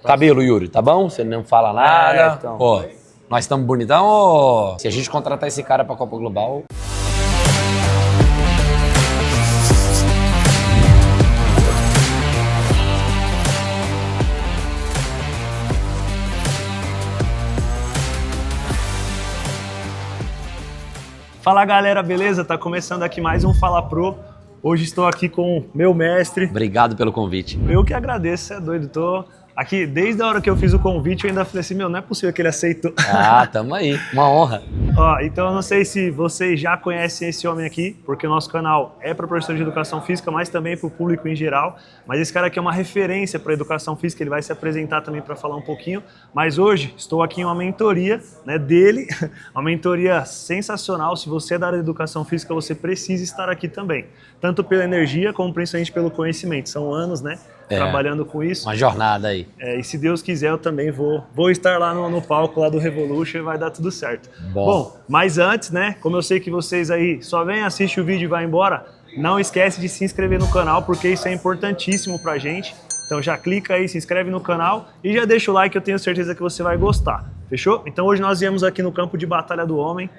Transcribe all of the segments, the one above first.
Cabelo, Yuri, tá bom? Você não fala nada. Então. Pô, nós estamos bonitão ou... Se a gente contratar esse cara pra Copa Global... Fala galera, beleza? Tá começando aqui mais um Fala Pro. Hoje estou aqui com meu mestre. Obrigado pelo convite. Eu que agradeço, você é doido. Tô aqui desde a hora que eu fiz o convite, eu ainda falei assim, meu, não é possível que ele aceitou. Ah, tamo aí, uma honra. Ó, então eu não sei se vocês já conhecem esse homem aqui, porque o nosso canal é para professor de educação física, mas também para o público em geral. Mas esse cara aqui é uma referência para educação física, ele vai se apresentar também para falar um pouquinho. Mas hoje estou aqui em uma mentoria, né, dele, uma mentoria sensacional. Se você é da área de educação física, você precisa estar aqui também. Tanto pela energia, como principalmente pelo conhecimento. São anos, né, trabalhando com isso. Uma jornada aí. E se Deus quiser, eu também vou estar lá no palco lá do Revolution e vai dar tudo certo. Bom, mas antes, né, como eu sei que vocês aí só vêm, assistem o vídeo e vai embora, não esquece de se inscrever no canal, porque isso é importantíssimo pra gente. Então já clica aí, se inscreve no canal e já deixa o like, eu tenho certeza que você vai gostar. Fechou? Então hoje nós viemos aqui no campo de batalha do homem.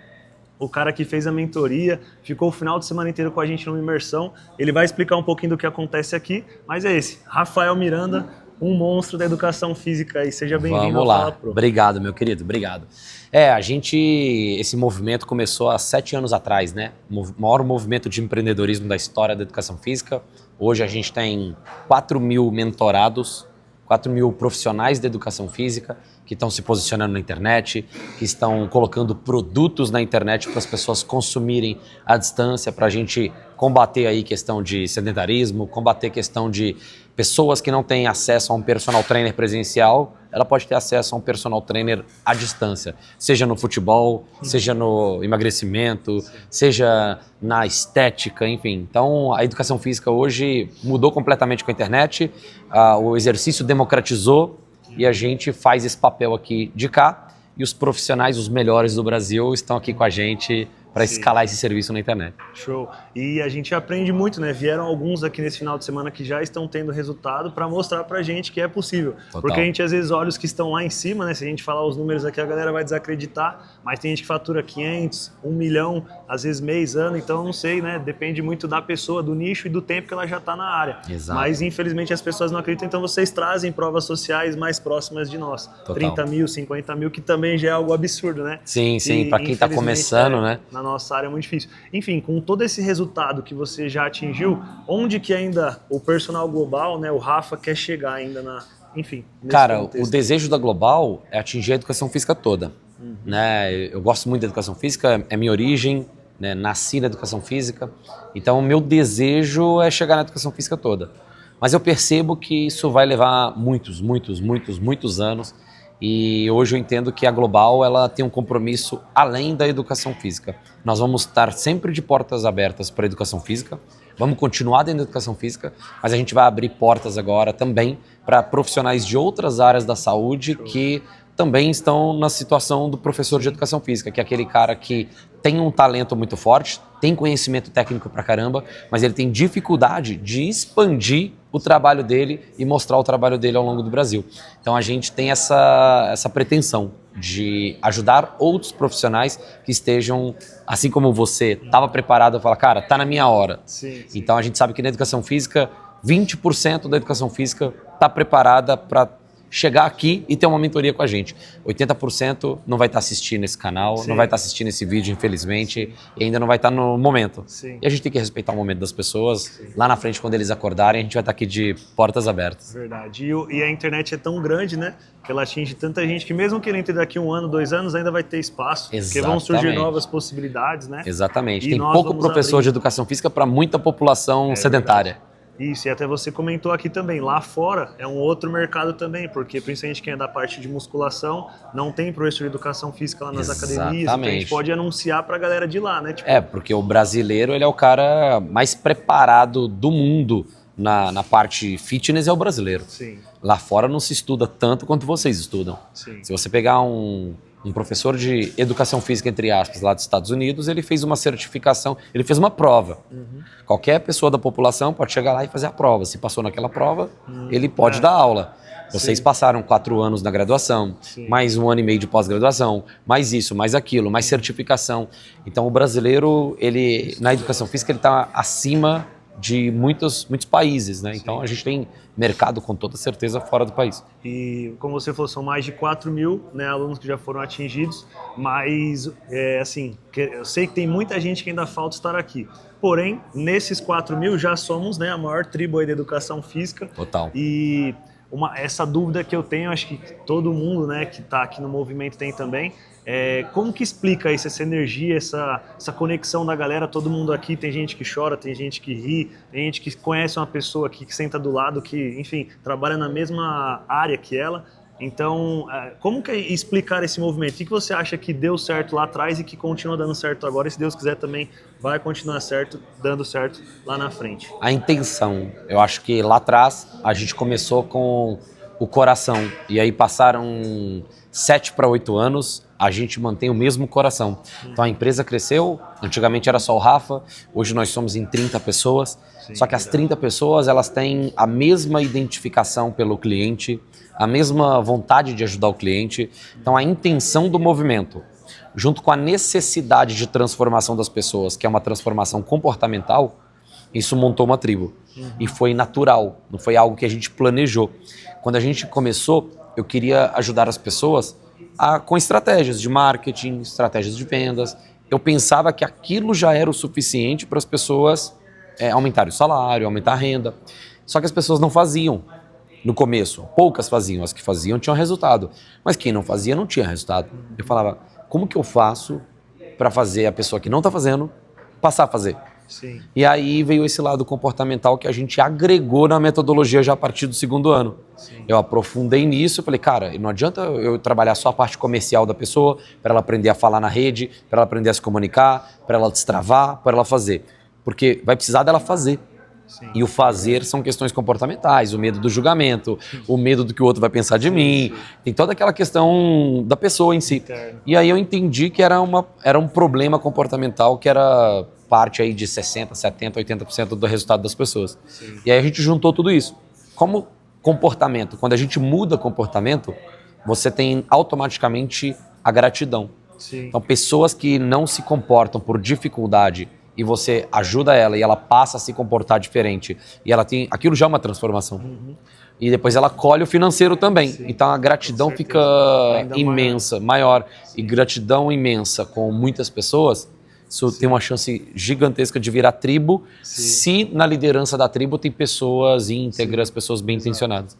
O cara que fez a mentoria, ficou o final de semana inteiro com a gente numa imersão. Ele vai explicar um pouquinho do que acontece aqui, mas é esse, Rafael Miranda, um monstro da educação física aí. Seja bem-vindo ao Fala Pro. Obrigado, meu querido, obrigado. Esse movimento começou há 7 anos atrás, né? O maior movimento de empreendedorismo da história da educação física. Hoje a gente tem 4 mil mentorados, 4 mil profissionais da educação física que estão se posicionando na internet, que estão colocando produtos na internet para as pessoas consumirem à distância, para a gente combater aí questão de sedentarismo, combater questão de pessoas que não têm acesso a um personal trainer presencial, ela pode ter acesso a um personal trainer à distância, seja no futebol, seja no emagrecimento, seja na estética, enfim. Então, a educação física hoje mudou completamente com a internet, o exercício democratizou e a gente faz esse papel aqui de cá e os profissionais, os melhores do Brasil, estão aqui com a gente para escalar esse serviço na internet. Show. E a gente aprende muito, né? Vieram alguns aqui nesse final de semana que já estão tendo resultado para mostrar pra gente que é possível. Total. Porque a gente às vezes olha os que estão lá em cima, né? Se a gente falar os números aqui, a galera vai desacreditar, mas tem gente que fatura 500, 1 milhão, às vezes mês, ano, então não sei, né? Depende muito da pessoa, do nicho e do tempo que ela já tá na área. Exato. Mas infelizmente as pessoas não acreditam, então vocês trazem provas sociais mais próximas de nós. Total. 30 mil, 50 mil, que também já é algo absurdo, né? Sim, para quem tá começando, né? Na nossa área é muito difícil. Enfim, com todo esse resultado que você já atingiu, onde que ainda o personal global, né, o Rafa, quer chegar ainda enfim, nesse Cara, contexto? O desejo da Global é atingir a educação física toda. Né? Eu gosto muito da educação física, é minha origem, né? Nasci na educação física, então o meu desejo é chegar na educação física toda. Mas eu percebo que isso vai levar muitos anos. E hoje eu entendo que a Global ela tem um compromisso além da educação física. Nós vamos estar sempre de portas abertas para a educação física, vamos continuar dentro da educação física, mas a gente vai abrir portas agora também para profissionais de outras áreas da saúde que também estão na situação do professor de educação física, que é aquele cara que tem um talento muito forte, tem conhecimento técnico pra caramba, mas ele tem dificuldade de expandir o trabalho dele e mostrar o trabalho dele ao longo do Brasil. Então a gente tem essa pretensão de ajudar outros profissionais que estejam, assim como você, estava preparado a falar, cara, tá na minha hora. Sim. Então a gente sabe que na educação física, 20% da educação física está preparada para chegar aqui e ter uma mentoria com a gente. 80% não vai estar assistindo esse canal, não vai estar assistindo esse vídeo, infelizmente, e ainda não vai estar no momento. Sim. E a gente tem que respeitar o momento das pessoas. Lá na frente, quando eles acordarem, a gente vai estar aqui de portas abertas. Verdade. E a internet é tão grande, né? Que ela atinge tanta gente que mesmo que ele entre daqui 1 ano, 2 anos, ainda vai ter espaço. Exatamente. Porque vão surgir novas possibilidades, né? Exatamente. E tem pouco professor de educação física para muita população sedentária. Verdade. Isso, e até você comentou aqui também, lá fora é um outro mercado também, porque principalmente quem é da parte de musculação, não tem professor de educação física lá nas academias, então a gente pode anunciar pra galera de lá, né? Tipo... porque o brasileiro, ele é o cara mais preparado do mundo na parte fitness, é o brasileiro. Sim. Lá fora não se estuda tanto quanto vocês estudam. Sim. Se você pegar um professor de educação física, entre aspas, lá dos Estados Unidos, ele fez uma certificação, ele fez uma prova. Qualquer pessoa da população pode chegar lá e fazer a prova. Se passou naquela prova, ele pode dar aula. Vocês passaram 4 anos na graduação, mais 1 ano e meio de pós-graduação, mais isso, mais aquilo, mais certificação. Então o brasileiro, ele na educação física, ele está acima de muitos países, né? Então a gente tem mercado com toda certeza fora do país. E como você falou, são mais de 4 mil, né, alunos que já foram atingidos, mas assim, eu sei que tem muita gente que ainda falta estar aqui. Porém, nesses 4 mil já somos, né, a maior tribo aí da educação física. Total. E essa dúvida que eu tenho, acho que todo mundo, né, que está aqui no movimento tem também, como que explica isso, essa energia, essa conexão da galera, todo mundo aqui, tem gente que chora, tem gente que ri, tem gente que conhece uma pessoa aqui que senta do lado, que, enfim, trabalha na mesma área que ela. Então, como que é explicar esse movimento? O que você acha que deu certo lá atrás e que continua dando certo agora? E se Deus quiser também vai continuar dando certo lá na frente. A intenção, eu acho que lá atrás a gente começou com o coração e aí passaram 7 para 8 anos, a gente mantém o mesmo coração. Então a empresa cresceu, antigamente era só o Rafa, hoje nós somos em 30 pessoas, só que as 30 pessoas elas têm a mesma identificação pelo cliente, a mesma vontade de ajudar o cliente. Então a intenção do movimento, junto com a necessidade de transformação das pessoas, que é uma transformação comportamental, isso montou uma tribo. E foi natural, não foi algo que a gente planejou. Quando a gente começou, eu queria ajudar as pessoas com estratégias de marketing, estratégias de vendas. Eu pensava que aquilo já era o suficiente para as pessoas aumentarem o salário, aumentar a renda. Só que as pessoas não faziam no começo. Poucas faziam, as que faziam tinham resultado. Mas quem não fazia não tinha resultado. Eu falava, como que eu faço para fazer a pessoa que não está fazendo passar a fazer? Sim. E aí veio esse lado comportamental que a gente agregou na metodologia já a partir do 2º ano. Sim. Eu aprofundei nisso e falei, cara, não adianta eu trabalhar só a parte comercial da pessoa, para ela aprender a falar na rede, para ela aprender a se comunicar, para ela destravar, para ela fazer. Porque vai precisar dela fazer. Sim. E o fazer são questões comportamentais, o medo do julgamento, o medo do que o outro vai pensar de mim. Tem toda aquela questão da pessoa em si. Interno. E aí eu entendi que era um problema comportamental que era parte aí de 60%, 70%, 80% do resultado das pessoas. Sim. E aí a gente juntou tudo isso. Como comportamento, quando a gente muda comportamento, você tem automaticamente a gratidão. Sim. Então pessoas que não se comportam por dificuldade e você ajuda ela e ela passa a se comportar diferente e ela tem, aquilo já é uma transformação. E depois ela colhe o financeiro também. Sim. Então a gratidão fica ainda imensa, maior. E gratidão imensa com muitas pessoas, isso tem uma chance gigantesca de virar tribo, se na liderança da tribo tem pessoas íntegras, pessoas bem intencionadas.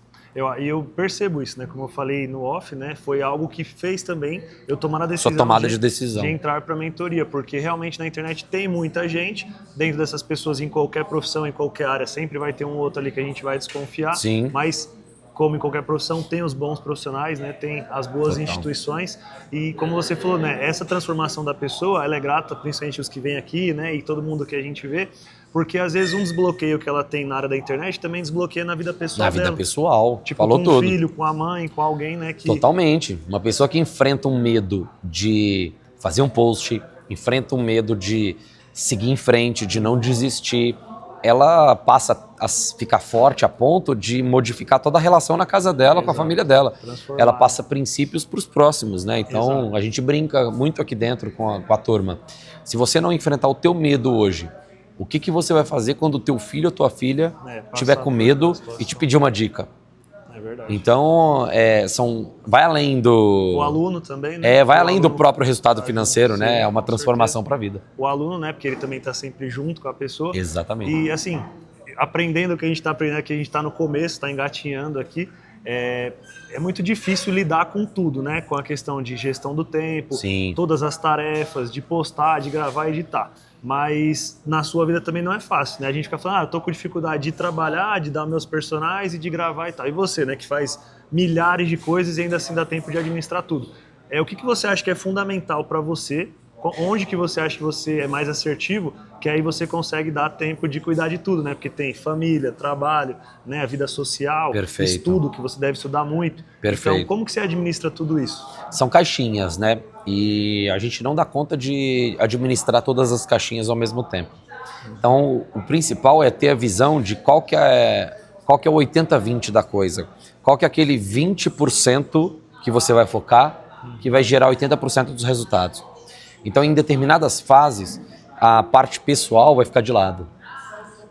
Eu percebo isso, né? Como eu falei no off, né? Foi algo que fez também eu tomar a decisão, Sua tomada de decisão, de entrar para a mentoria, porque realmente na internet tem muita gente, dentro dessas pessoas em qualquer profissão, em qualquer área, sempre vai ter um ou outro ali que a gente vai desconfiar, Sim. Mas como em qualquer profissão, tem os bons profissionais, né? Tem as boas Total. Instituições e como você falou, né? Essa transformação da pessoa, ela é grata, principalmente os que vêm aqui, né? E todo mundo que a gente vê, porque às vezes um desbloqueio que ela tem na área da internet também desbloqueia na vida pessoal dela. Na vida pessoal, tipo, falou com tudo. um filho, com a mãe, com alguém, né? Que... Totalmente. Uma pessoa que enfrenta um medo de fazer um post, enfrenta um medo de seguir em frente, de não desistir, ela passa a ficar forte a ponto de modificar toda a relação na casa dela, com a família dela. Ela passa princípios para os próximos, né? Então, a gente brinca muito aqui dentro com a turma. Se você não enfrentar o teu medo hoje, o que você vai fazer quando o teu filho ou tua filha tiver com medo e te pedir uma dica? É verdade. Então, vai além do... O aluno também, né? vai além do próprio resultado financeiro, né? É uma transformação para a vida. O aluno, né? Porque ele também está sempre junto com a pessoa. Exatamente. E assim, aprendendo o que a gente está aprendendo aqui, a gente está no começo, está engatinhando aqui, é muito difícil lidar com tudo, né? Com a questão de gestão do tempo, Sim. Todas as tarefas, de postar, de gravar e editar. Mas na sua vida também não é fácil, né? A gente fica falando, eu tô com dificuldade de trabalhar, de dar meus personagens e de gravar e tal. E você, né, que faz milhares de coisas e ainda assim dá tempo de administrar tudo. O que você acha que é fundamental para você? Onde que você acha que você é mais assertivo? Que aí você consegue dar tempo de cuidar de tudo, né? Porque tem família, trabalho, né? A vida social, Perfeito. Estudo, que você deve estudar muito. Perfeito. Então, como que você administra tudo isso? São caixinhas, né? E a gente não dá conta de administrar todas as caixinhas ao mesmo tempo. Então, o principal é ter a visão de qual que é qual que é o 80-20 da coisa? Qual que é aquele 20% que você vai focar que vai gerar 80% dos resultados? Então, em determinadas fases, a parte pessoal vai ficar de lado.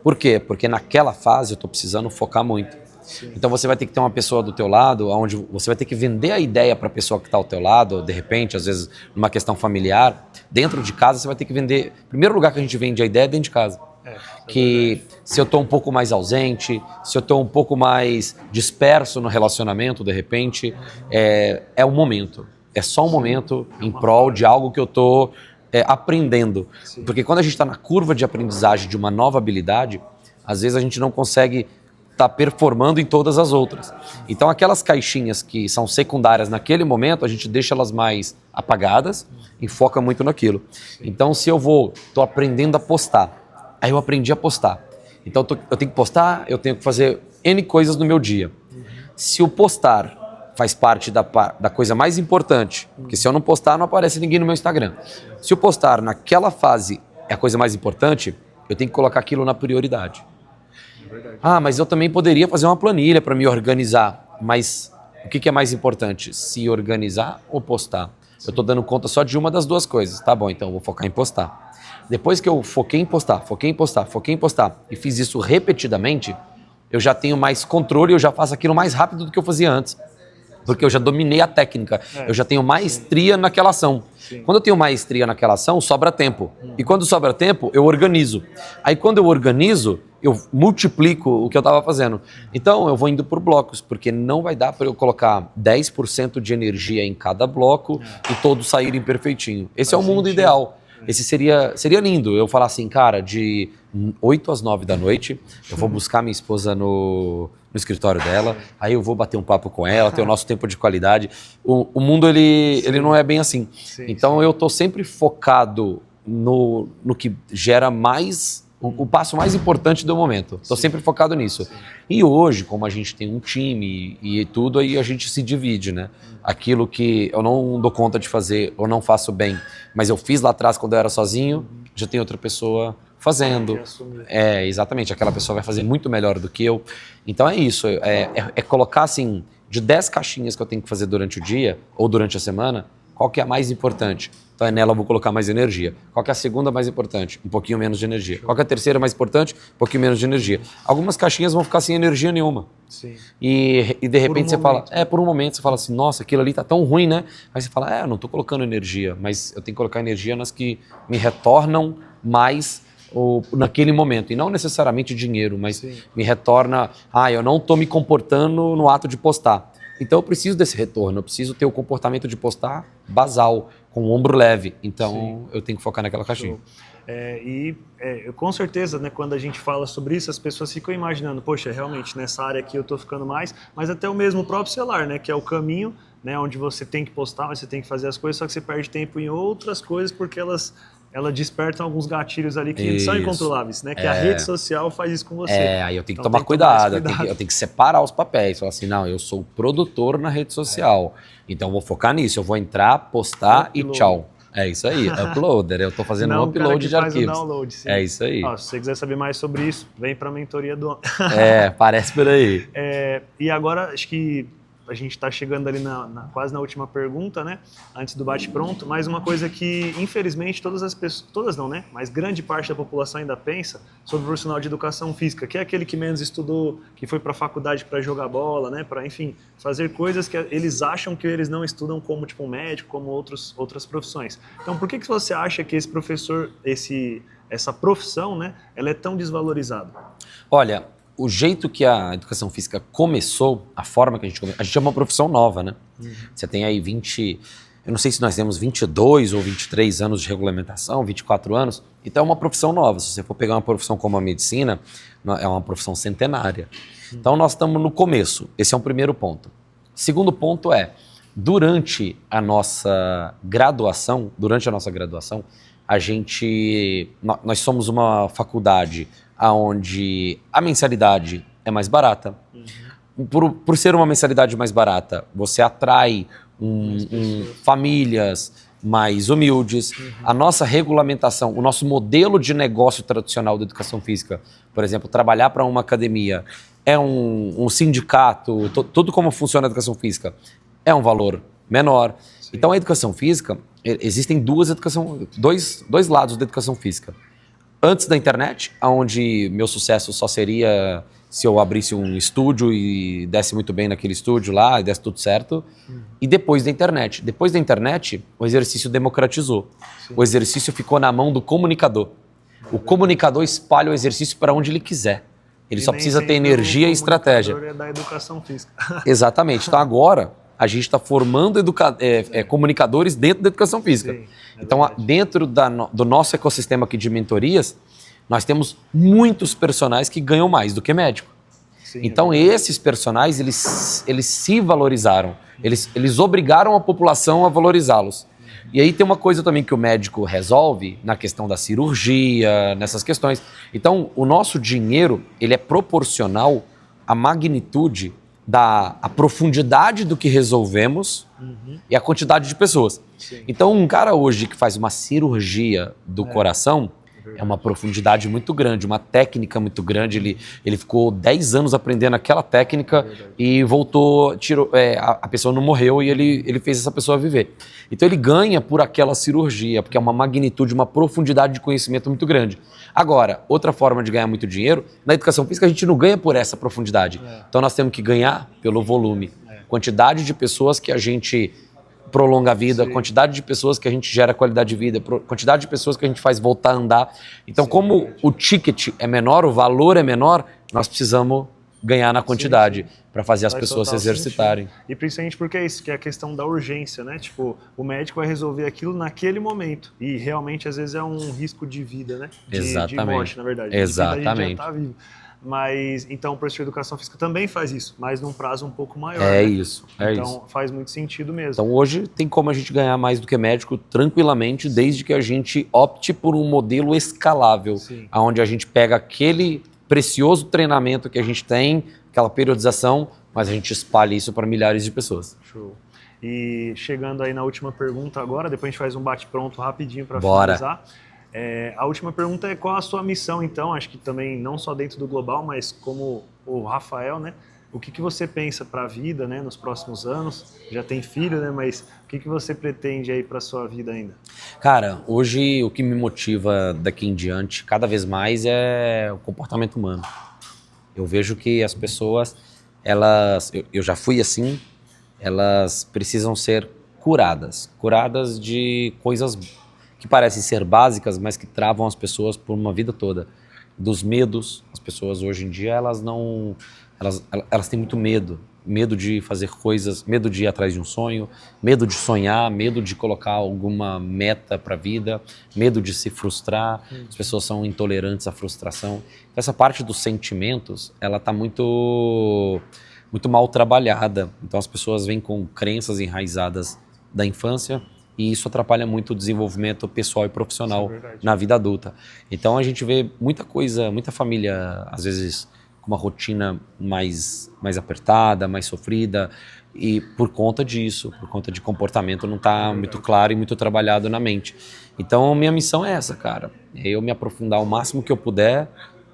Por quê? Porque naquela fase eu estou precisando focar muito. Sim. Então você vai ter que ter uma pessoa do teu lado, onde você vai ter que vender a ideia para a pessoa que está ao teu lado, de repente, às vezes, numa questão familiar. Dentro de casa você vai ter que vender... O primeiro lugar que a gente vende a ideia é dentro de casa. Que se eu estou um pouco mais ausente, se eu estou um pouco mais disperso no relacionamento, de repente, é um momento. É só um momento em prol de algo que eu estou aprendendo. Sim. Porque quando a gente está na curva de aprendizagem de uma nova habilidade, às vezes a gente não consegue estar performando em todas as outras. Então aquelas caixinhas que são secundárias naquele momento, a gente deixa elas mais apagadas e foca muito naquilo. Então se eu estou aprendendo a postar, aí eu aprendi a postar. Então eu tenho que postar, eu tenho que fazer N coisas no meu dia. Se o postar faz parte da coisa mais importante, porque se eu não postar, não aparece ninguém no meu Instagram. Se eu postar naquela fase é a coisa mais importante, eu tenho que colocar aquilo na prioridade. Ah, mas eu também poderia fazer uma planilha para me organizar, mas o que é mais importante? Se organizar ou postar? Eu estou dando conta só de uma das duas coisas. Tá bom, então eu vou focar em postar. Depois que eu foquei em postar e fiz isso repetidamente, eu já tenho mais controle, eu já faço aquilo mais rápido do que eu fazia antes. Porque eu já dominei a técnica, eu já tenho maestria naquela ação. Sim. Quando eu tenho maestria naquela ação, sobra tempo. E quando sobra tempo, eu organizo. Aí quando eu organizo, eu multiplico o que eu estava fazendo. Então eu vou indo por blocos, porque não vai dar para eu colocar 10% de energia em cada bloco e todos saírem perfeitinho. Esse é o mundo ideal. Esse seria lindo, eu falar assim, cara, de 8 às 9 da noite, eu vou buscar minha esposa no escritório dela, aí eu vou bater um papo com ela, ter o nosso tempo de qualidade. O mundo, ele não é bem assim. Sim, então eu tô sempre focado no que gera mais, o passo mais importante do momento. Estou sempre focado nisso. Sim. E hoje, como a gente tem um time e tudo, aí a gente se divide, né? Aquilo que eu não dou conta de fazer, ou não faço bem, mas eu fiz lá atrás quando eu era sozinho, já tem outra pessoa fazendo. Exatamente, aquela pessoa vai fazer muito melhor do que eu. Então é isso, é colocar assim, de 10 caixinhas que eu tenho que fazer durante o dia, ou durante a semana, qual que é a mais importante? Então nela eu vou colocar mais energia. Qual que é a segunda mais importante? Um pouquinho menos de energia. Qual que é a terceira mais importante? Um pouquinho menos de energia. Algumas caixinhas vão ficar sem energia nenhuma. Sim. E de repente você fala, por um momento você fala assim, nossa, aquilo ali tá tão ruim, né? Aí você fala, eu não tô colocando energia, mas eu tenho que colocar energia nas que me retornam mais naquele momento. E não necessariamente dinheiro, mas Sim. me retorna, eu não tô me comportando no ato de postar. Então eu preciso desse retorno, eu preciso ter o comportamento de postar basal, com o ombro leve. Então Sim. eu tenho que focar naquela caixinha. Com certeza, né, quando a gente fala sobre isso, as pessoas ficam imaginando, poxa, realmente nessa área aqui eu estou ficando mais, mas até o mesmo próprio celular, né, que é o caminho, né, onde você tem que postar, você tem que fazer as coisas, só que você perde tempo em outras coisas porque elas despertam alguns gatilhos ali que são incontroláveis, né? Que a rede social faz isso com você. Aí eu tenho que tomar cuidado, eu tenho que separar os papéis. Falar assim, não, eu sou produtor na rede social, então eu vou focar nisso, eu vou entrar, postar e tchau. É isso aí, uploader, eu tô fazendo um upload de arquivos. Download, sim. É isso aí. Se você quiser saber mais sobre isso, vem para a mentoria do... Parece por aí. E agora, acho que a gente está chegando ali quase na última pergunta, né? Antes do bate-pronto, mas uma coisa que, infelizmente, todas as pessoas, todas não, né? Mas grande parte da população ainda pensa sobre o profissional de educação física, que é aquele que menos estudou, que foi para a faculdade para jogar bola, né? Para, enfim, fazer coisas que eles acham que eles não estudam, como tipo um médico, como outras profissões. Então, por que você acha que esse professor, essa profissão, né? Ela é tão desvalorizada? Olha, o jeito que a educação física começou, a forma que a gente é uma profissão nova, né? Você tem aí eu não sei se nós temos 22 ou 23 anos de regulamentação, 24 anos, então é uma profissão nova. Se você for pegar uma profissão como a medicina, é uma profissão centenária. Então nós estamos no começo, esse é um primeiro ponto. Segundo ponto durante a nossa graduação, nós somos uma faculdade onde a mensalidade é mais barata. Por ser uma mensalidade mais barata, você atrai famílias mais humildes. A nossa regulamentação, o nosso modelo de negócio tradicional da educação física, por exemplo, trabalhar para uma academia é um sindicato, tudo como funciona a educação física, é um valor menor. Sim. Então a educação física, existem dois lados da educação física. Antes da internet, onde meu sucesso só seria se eu abrisse um estúdio e desse muito bem naquele estúdio lá, e desse tudo certo. E depois da internet. Depois da internet, o exercício democratizou. Sim. O exercício ficou na mão do comunicador. O comunicador espalha o exercício para onde ele quiser. Ele só precisa ter energia e estratégia. É da educação física. Exatamente. Então agora a gente está formando comunicadores dentro da educação física. Sim, então dentro do nosso ecossistema aqui de mentorias, nós temos muitos personagens que ganham mais do que médico. Sim, então esses personagens, eles se valorizaram. Eles obrigaram a população a valorizá-los. E aí tem uma coisa também que o médico resolve na questão da cirurgia, nessas questões. Então, o nosso dinheiro, ele é proporcional à magnitude, à profundidade do que resolvemos e à quantidade de pessoas. Sim. Então, um cara hoje que faz uma cirurgia do coração, é uma profundidade muito grande, uma técnica muito grande. Ele ficou 10 anos aprendendo aquela técnica e voltou, a pessoa não morreu e ele fez essa pessoa viver. Então ele ganha por aquela cirurgia, porque é uma magnitude, uma profundidade de conhecimento muito grande. Agora, outra forma de ganhar muito dinheiro, na educação física a gente não ganha por essa profundidade. Então nós temos que ganhar pelo volume. Quantidade de pessoas que a gente prolonga a vida, sim, quantidade de pessoas que a gente gera qualidade de vida, quantidade de pessoas que a gente faz voltar a andar. Então, sim, como o ticket é menor, o valor é menor, nós precisamos ganhar na quantidade para fazer as pessoas se exercitarem. Sentido. E principalmente porque é isso, que é a questão da urgência, né? Tipo, o médico vai resolver aquilo naquele momento. E realmente, às vezes, é um risco de vida, né? Exatamente. De morte, na verdade. Exatamente. A gente já tá vivo. Mas, então, o professor de educação física também faz isso, mas num prazo um pouco maior. É, né? Isso. Então, isso. Faz muito sentido mesmo. Então, hoje tem como a gente ganhar mais do que médico tranquilamente, desde que a gente opte por um modelo escalável, sim, onde a gente pega aquele precioso treinamento que a gente tem, aquela periodização, mas a gente espalha isso para milhares de pessoas. Show. E chegando aí na última pergunta agora, depois a gente faz um bate-pronto rapidinho para finalizar. A última pergunta é qual a sua missão, então, acho que também não só dentro do Global, mas como o Rafael, né? O que você pensa para a vida, né, nos próximos anos? Já tem filho, né? Mas o que você pretende aí para a sua vida ainda? Cara, hoje o que me motiva daqui em diante, cada vez mais, é o comportamento humano. Eu vejo que as pessoas, eu já fui assim, elas precisam ser curadas de coisas que parecem ser básicas, mas que travam as pessoas por uma vida toda. Dos medos, as pessoas hoje em dia, elas têm muito medo de fazer coisas, medo de ir atrás de um sonho, medo de sonhar, medo de colocar alguma meta para a vida, medo de se frustrar. As pessoas são intolerantes à frustração. Então, essa parte dos sentimentos, ela está muito mal trabalhada. Então as pessoas vêm com crenças enraizadas da infância, e isso atrapalha muito o desenvolvimento pessoal e profissional na vida adulta. Então a gente vê muita coisa, muita família, às vezes, com uma rotina mais apertada, mais sofrida, e por conta disso, por conta de comportamento não está muito claro e muito trabalhado na mente. Então minha missão é essa, cara. É eu me aprofundar o máximo que eu puder,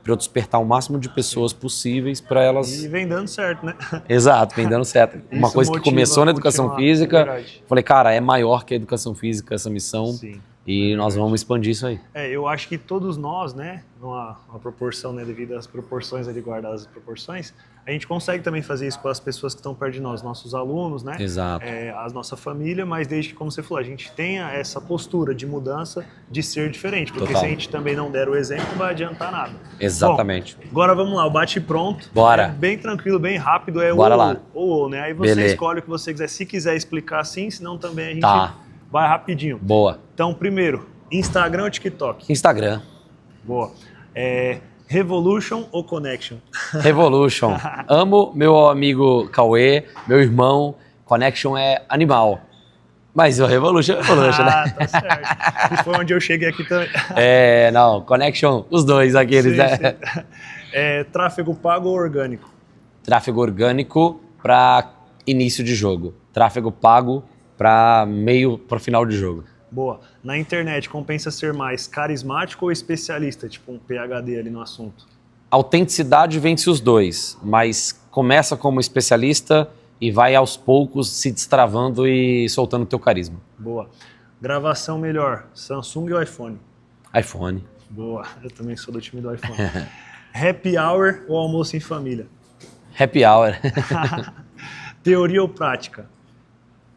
para eu despertar o máximo de pessoas possíveis para elas... E vem dando certo, né? Exato, vem dando certo. Uma coisa que começou na educação física, falei, cara, é maior que a educação física essa missão. Sim. E nós vamos expandir isso aí. Eu acho que todos nós, né, numa proporção, né, devido às proporções, ali, guardadas as proporções, a gente consegue também fazer isso com as pessoas que estão perto de nós, nossos alunos, né? Exato. A nossa família, mas desde que, como você falou, a gente tenha essa postura de mudança, de ser diferente. Porque Total. Se a gente também não der o exemplo, não vai adiantar nada. Exatamente. Bom, agora vamos lá, o bate pronto. Bora. Bem tranquilo, bem rápido, Bora lá. Ou, né? Aí você escolhe o que você quiser. Se quiser explicar assim, senão também a gente vai rapidinho. Boa. Então, primeiro, Instagram ou TikTok? Instagram. Boa. Revolution ou Connection? Revolution. Amo meu amigo Cauê, meu irmão. Connection é animal. Mas o Revolution é Revolution, né? Tá certo. E foi onde eu cheguei aqui também. Não, Connection, os dois, aqueles. Sim. Tráfego pago ou orgânico? Tráfego orgânico para início de jogo. Tráfego pago para final de jogo. Boa. Na internet, compensa ser mais carismático ou especialista, tipo um PhD ali no assunto? autenticidade vence os dois, mas começa como especialista e vai aos poucos se destravando e soltando o teu carisma. Boa. Gravação melhor, Samsung ou iPhone? iPhone. Boa, eu também sou do time do iPhone. Happy hour ou almoço em família? Happy hour. Teoria ou prática?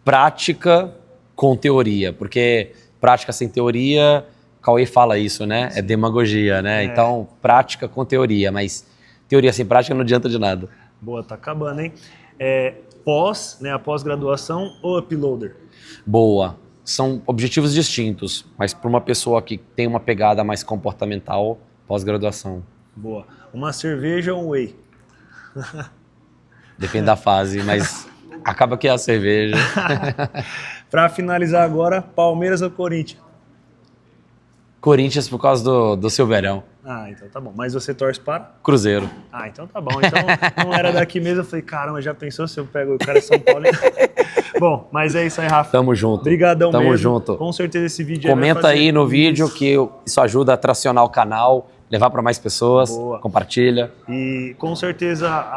Prática com teoria, porque prática sem teoria, Cauê fala isso, né? É demagogia, né? Então, prática com teoria, mas teoria sem prática não adianta de nada. Boa, tá acabando, hein? Né, a pós-graduação ou uploader? Boa. São objetivos distintos, mas para uma pessoa que tem uma pegada mais comportamental, pós-graduação. Boa. Uma cerveja ou um whey? Depende da fase, mas acaba que é a cerveja. Para finalizar agora, Palmeiras ou Corinthians? Corinthians por causa do Silveirão. Ah, então tá bom. Mas você torce para? Cruzeiro. Ah, então tá bom. Então não era daqui mesmo. Eu falei, caramba, já pensou se eu pego o cara de São Paulo? Bom, mas é isso aí, Rafa. Tamo junto. Obrigadão mesmo. Tamo junto. Com certeza esse vídeo Comenta aí no vídeo que isso ajuda a tracionar o canal, levar para mais pessoas. Boa. Compartilha. E com certeza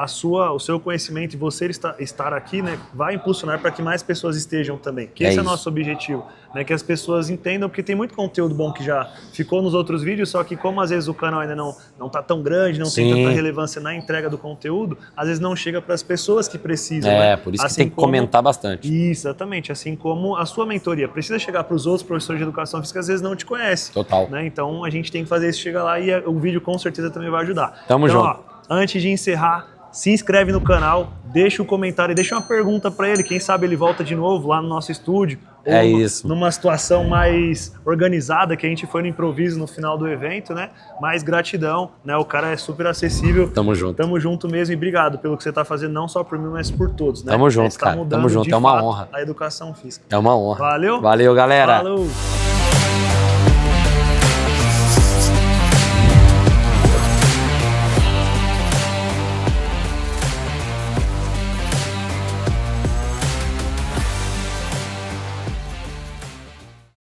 o seu conhecimento e você estar aqui, né, vai impulsionar para que mais pessoas estejam também. Que esse é o nosso objetivo, né, que as pessoas entendam, porque tem muito conteúdo bom que já ficou nos outros vídeos, só que como às vezes o canal ainda não tá tão grande, não tem tanta relevância na entrega do conteúdo, às vezes não chega para as pessoas que precisam. Né? Por isso que tem que comentar bastante. Isso, exatamente. Assim como a sua mentoria precisa chegar para os outros professores de educação física, às vezes não te conhecem. Total. Né? Então a gente tem que fazer isso chegar lá e o vídeo com certeza também vai ajudar. Tamo junto. Ó, antes de encerrar, se inscreve no canal, deixa um comentário e deixa uma pergunta para ele. Quem sabe ele volta de novo lá no nosso estúdio. Ou isso. Numa situação mais organizada, que a gente foi no improviso no final do evento, né? Mas gratidão, né? O cara é super acessível. Tamo junto. Tamo junto mesmo e obrigado pelo que você tá fazendo, não só por mim, mas por todos, né? Tamo junto, cara. Tamo junto. É uma honra. A educação física. É uma honra. Valeu? Valeu, galera. Falou!